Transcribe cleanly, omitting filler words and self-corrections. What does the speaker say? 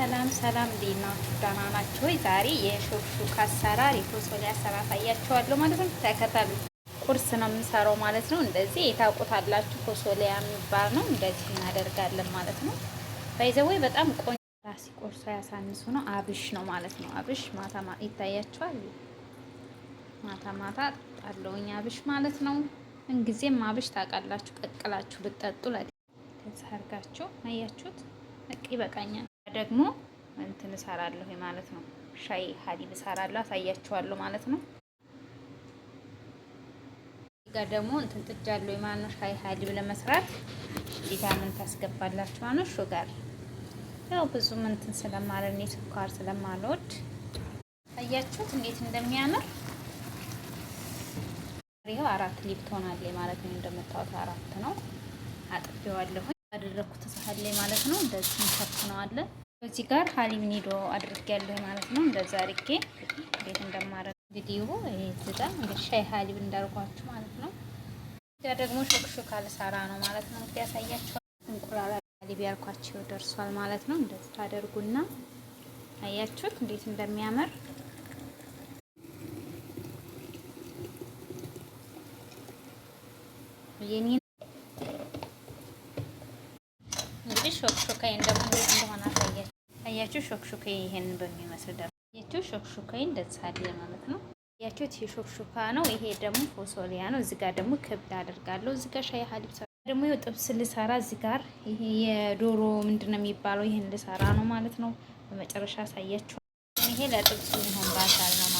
ሰላም ሰላም እንዴት ናችሁ? ደህና ናችሁ ወይ? ዛሬ የሹክሹክ አሰራር የፎሶሊያ አሰራር አሳያችኋለሁ ማለት ነው። ተከተሉ። ቁርስ ነው የምንሰራው ማለት ነው። እንደዚህ የታውቁታላችሁ ፎሶሊያ የሚባል ነው። እንደዚህ እናደርጋለን ማለት ነው። ባይዘወይ በጣም ቆንጆ ራሲ ቁርስ ያሳንሱ ነው። አብሽ ነው ማለት ነው። አብሽ ማታ ይታያችኋል። ማታ ማታ ጣለውኝ አብሽ ማለት ነው። እንጊዜም አብሽ ታውቃላችሁ፣ ቀቅላችሁ ብትጠጡ ተሰርጋችሁ አያችሁት። በቂ ይበቃኛል። ደግሞ እንትን እሰራለሁ ማለት ነው። ሻይ ሀሊብ እሰራለሁ፣ አሳያችኋለሁ ማለት ነው። ጋር ደግሞ እንትን ጥጃለሁ ማለት ነው። ሻይ ሀሊብ ለመስራት ቪታሚን ታስገባላችሁ ማለት ነው። ሹጋር ያው ብዙ እንትን ስለማለኝ ስኳር ስለማልወድ አያችሁት እንዴት እንደሚያምር። ይሄው 4 ሊብ ትሆናለች ማለት ነው። እንደምታዩት 4 ነው። አጥቤዋለሁ አደረኩት ሳህን ላይ ማለት ነው። እንደዚህ እንከፍነዋለን። በዚህ ጋር ሀሊብ ኒዶ አድርጌያለሁ ማለት ነው። እንደዛ አድርጌ እንዴት እንደማረግ ቪዲዮ እዚህ ጋር እንግዲህ ሻይ ሀሊብ እንዳልኳችሁ ማለት ነው። ያ ደግሞ ሹክሹክ አልሰራ ነው ማለት ነው። እንግዲህ ያሳያችኋል። እንቁላል ሀሊብ ያልኳችሁ ደርሷል ማለት ነው። እንደዚህ ታደርጉና አያችሁት እንዴት እንደሚያምር የኔ እንግዲህ ሹክሹካዬ ደግሞ እንዴት እንደሆነ አያችሁ። ሹክሹካዬ ይሄን በሚመስል ደረጃ አያችሁ። ሹክሹካዬ እንደዛ አለ ማለት ነው። አያችሁት ይሄ ሹክሹካ ነው። ይሄ ደግሞ ፎሶሊያ ነው። እዚህ ጋር ደግሞ ክብድ አደርጋለሁ። እዚህ ጋር ሻይ ሀሊብ ደግሞ ጥብስ ልሰራ እዚህ ጋር ይሄ የዶሮ ምንድነው የሚባለው ይሄን ልሰራ ነው ማለት ነው። በመጨረሻ አሳያችኋለሁ። ይሄ ለጥብስ የሚሆን ባሳል ነው